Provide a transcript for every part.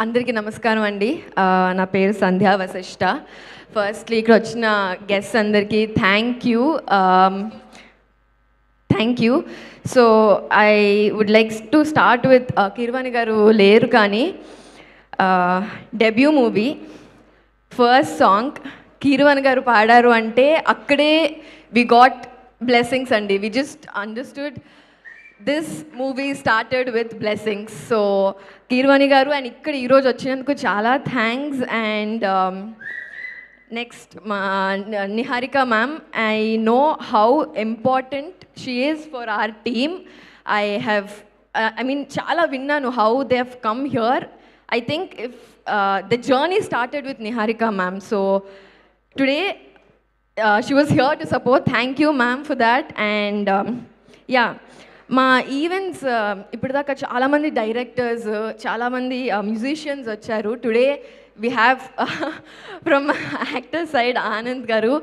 అందరికీ నమస్కారం అండి. నా పేరు సంధ్యా వశిష్ట. ఫస్ట్లీ ఇక్కడ వచ్చిన గెస్ట్స్ అందరికీ thank you. So I would like to start with Keeravani garu లేరు కానీ debut movie first song Keeravani garu పాడారు అంటే అక్కడే వి గాట్ బ్లెస్సింగ్స్ అండి. We just understood this movie started with blessings. So Keeravani garu and ఇక్కడ ఈరోజు వచ్చినందుకు చాలా థ్యాంక్స్. అండ్ నెక్స్ట్ మా Niharika ma'am, I know how important she is for our team. I mean చాలా విన్నాను how they have come here. I think if the journey started with Niharika ma'am. So today she was here to support. Thank you ma'am for that. And yeah, మా events ఇప్పటిదాకా చాలామంది directors, చాలామంది musicians వచ్చారు. Today we have from actor side Anand garu.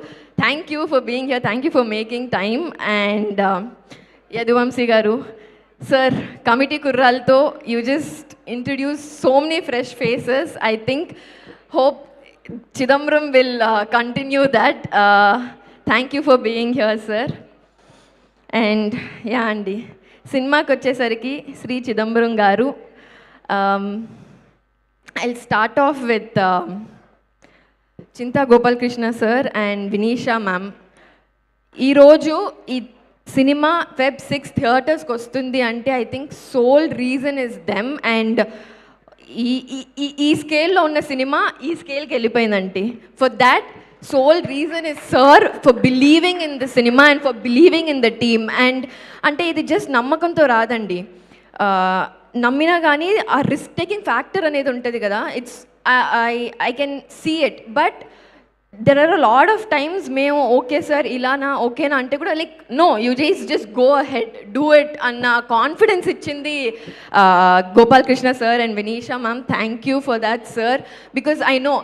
Thank you for being here, thank you for making time. And Yaduvamshi garu, sir committee కుర్రాలతో you just introduce so many fresh faces. I think hope Chidambaram will continue that. Thank you for being here sir. And yeah అండి, సినిమాకి వచ్చేసరికి Shri Chidambaram garu. I start off with Chinta Gopalakrishna sir and Vinisha ma'am. ఈరోజు ఈ cinema Feb 6 థియేటర్స్కి వస్తుంది అంటే I think sole reason is them. And ఈ స్కేల్లో ఉన్న సినిమా ఈ స్కేల్కి వెళ్ళిపోయిందండి. For that sole reason is sir for believing in the cinema and for believing in the team. And అంటే ఇది జస్ట్ నమ్మకంతో రాదండి, నమ్మినా కానీ ఆ రిస్క్ టేకింగ్ ఫ్యాక్టర్ అనేది ఉంటుంది కదా. It's I can see it. But there are a lot of times మేము ఓకే సార్ ఇలానా ఓకేనా అంటే కూడా like no, you just go ahead, do it అన్న కాన్ఫిడెన్స్ ఇచ్చింది Gopalakrishna sir and Vinisha ma'am. Thank you for that sir. Because I know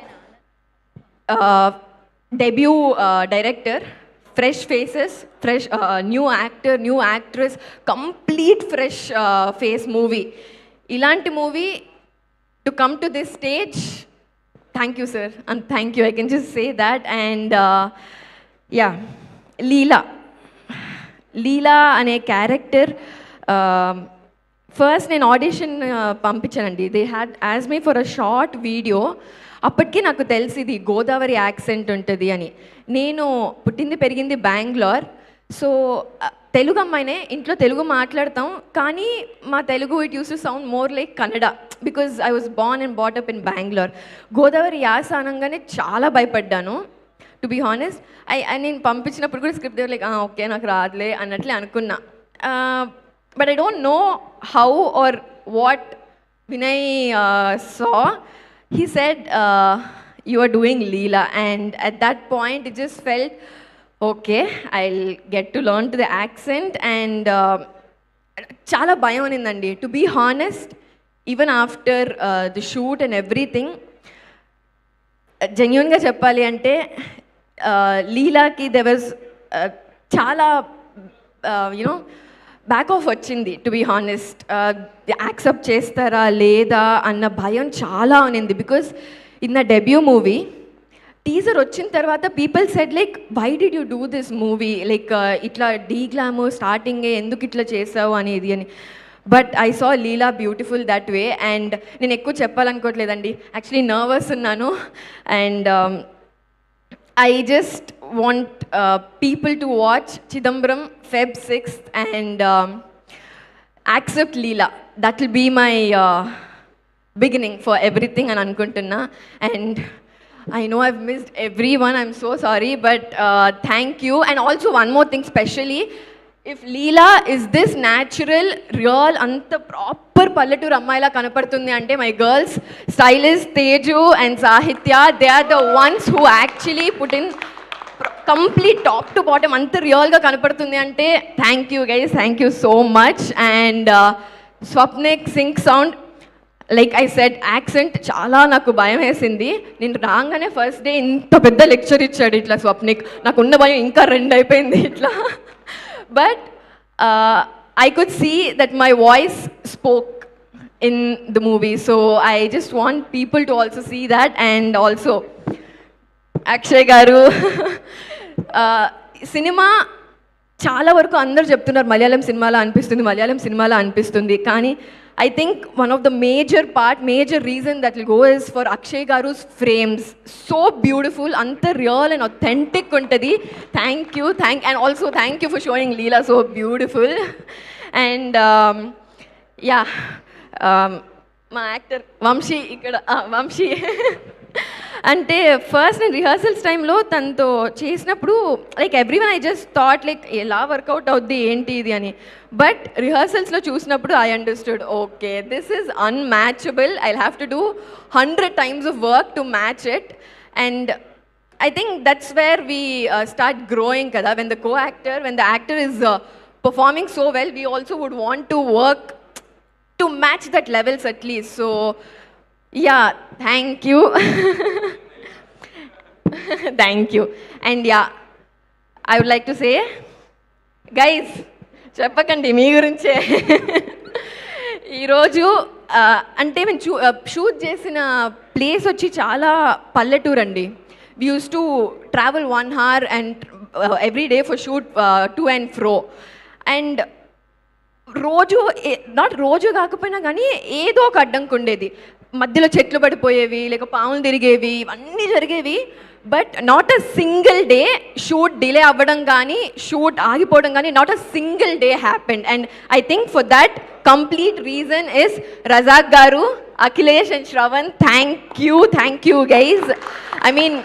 debut director, fresh faces, fresh new actor, new actress, complete fresh face movie. Ilanti movie to come to this stage, thank you sir, and thank you, I can just say that. And yeah, Leela ane character, first నేను audition పంపించానండి. They had as me for a short video. అప్పటికీ నాకు తెలిసింది Godavari accent ఉంటుంది అని. నేను పుట్టింది పెరిగింది బెంగళూరు. సో తెలుగు అమ్మాయినే, ఇంట్లో తెలుగు మాట్లాడతాం కానీ మా Telugu it use to sound more like Kannada because I was Born and బాటప్ in Bengaluru. Godavari యాస అనగానే చాలా భయపడ్డాను టు బీ హానెస్ట్. నేను పంపించినప్పుడు కూడా స్క్రిప్ట్ లైక్ ఓకే నాకు రాదులే అన్నట్లే అనుకున్నా. But I don't know how or what Vinay saw. He said, you are doing Leela. And at that point, it just felt, okay, I'll get to learn to the accent. And chala bayam unindandi. To be honest, even after the shoot and everything, genuine ga cheppali ante Leela ki there was chala back off వచ్చింది. To be honest, accept చేస్తారా లేదా అన్న భయం చాలా ఉన్నింది. Because in the debut movie teaser వచ్చిన తర్వాత people said like why did you do this movie, like ఇట్లా డీ గ్లామర్ స్టార్టింగే ఎందుకు ఇట్లా చేసావు అనేది అని. But I saw Leela beautiful that way. And నేను ఎక్కువ చెప్పాలనుకోవట్లేదండి, యాక్చువల్లీ నర్వస్ ఉన్నాను. And I just want people to watch Chidambaram Feb 6th and accept Leela. That will be my beginning for everything and anukuntunna. And I know I've missed everyone, I'm so sorry, but thank you. And also one more thing, specially if Leela is this natural, real, anta proper pallaturu ammayila kanapadutundi ante my girls stylist Teju and Sahitya, they are the ones who actually put in complete top to bottom anta real ga kanapadutundi ante thank you guys, thank you so much. And Swapnik sync sound, like I said accent చాలా నాకు భయం వేసింది. నేను రాగానే first day ఇంత పెద్ద lecture ఇచ్చాడు ఇట్లా స్వప్నిక్, నాకున్న భయం ఇంకా 2 అయిపోయింది ఇట్లా. But I could see that my voice spoke in the movie. So I just want people to also see that. And also Akshay గారు సినిమా చాలా వరకు అందరు చెప్తున్నారు మలయాళం సినిమాలో అనిపిస్తుంది కానీ I think one of the major reason that will go is for Akshay గారుస్ frames. So beautiful, అంత రియల్ అండ్ అథెంటిక్ ఉంటుంది. Thank you and also thank you for showing Leela so beautiful. And yeah మా యాక్టర్ వంశీ ఇక్కడ వంశీ అంటే first నేను rehearsals టైంలో తనతో చేసినప్పుడు like everyone I just thought like ఎలా వర్కౌట్ అవుద్ది ఏంటి ఇది అని. బట్ రిహర్సల్స్లో చూసినప్పుడు I understood okay this is unmatchable. I have to do 100 times of work to match it. And I think that's where we start growing kada. When the actor is performing so well, we also would want to work to match that levels at least. So yeah, thank you. Thank you. And yeah, I would like to say, guys, చెప్పకండి మీ గురించే. ఈరోజు అంటే మేము shoot చేసిన place వచ్చి చాలా పల్లెటూరు అండి. We use to travel 1 hour and every day for shoot to and fro. And రోజు కాకపోయినా కానీ ఏదో ఒక అడ్డంకి ఉండేది. మధ్యలో చెట్లు పడిపోయేవి, లేక పాములు తిరిగేవి, ఇవన్నీ జరిగేవి. But not a single day shoot delay అవ్వడం కానీ షూట్ ఆగిపోవడం కానీ not a single day happened. And I think for that complete reason is Razak garu, Akhilesh and Shravan. Thank you guys. I mean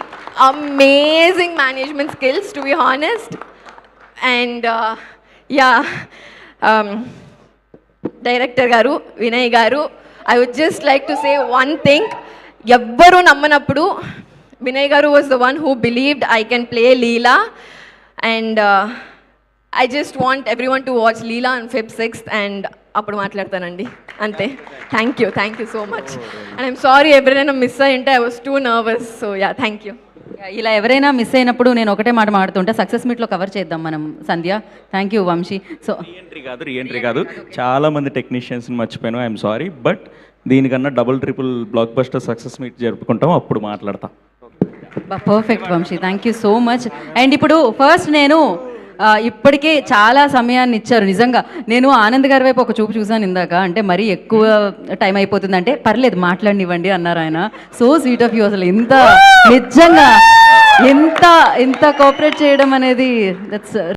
amazing management skills to be honest. And yeah director garu Vinay గారు, I would just like to say one thing. ఎవ్వరూ నమ్మనప్పుడు వినయ్ గారు was the one who believed I can play Leela. And I just want everyone to watch Leela on Feb 6th and అప్పుడు మాట్లాడతానండి అంతే. Thank you so much. And I'm sorry ఎవరైనా miss అయ్యింటే I was too nervous. So yeah thank you. ఇలా ఎవరైనా miss అయినప్పుడు నేను ఒకటే మాట మాడుతుంటే సక్సెస్ మీట్లో కవర్ చేద్దాం మనం. Sandhya thank you. Vamshi so reentry కాదు చాలా మంది టెక్నీషియన్స్ని మర్చిపోయాను, ఐఎమ్ సారీ. బట్ దీనికన్నా double triple blockbuster success meet జరుపుకుంటాం, అప్పుడు మాట్లాడతాం. Perfect Vamshi, thank you so much. And ఇప్పుడు ఫస్ట్ నేను ఇప్పటికే చాలా సమయాన్ని ఇచ్చారు నిజంగా. నేను ఆనంద్ గారి వైపు ఒక చూపు చూసాను ఇందాక, అంటే మరీ ఎక్కువ టైం అయిపోతుంది అంటే పర్లేదు మాట్లాడనివ్వండి అన్నారు ఆయన. So sweet of you. అసలు ఎంత నిజంగా ఎంత కోఆపరేట్ చేయడం అనేది దట్స్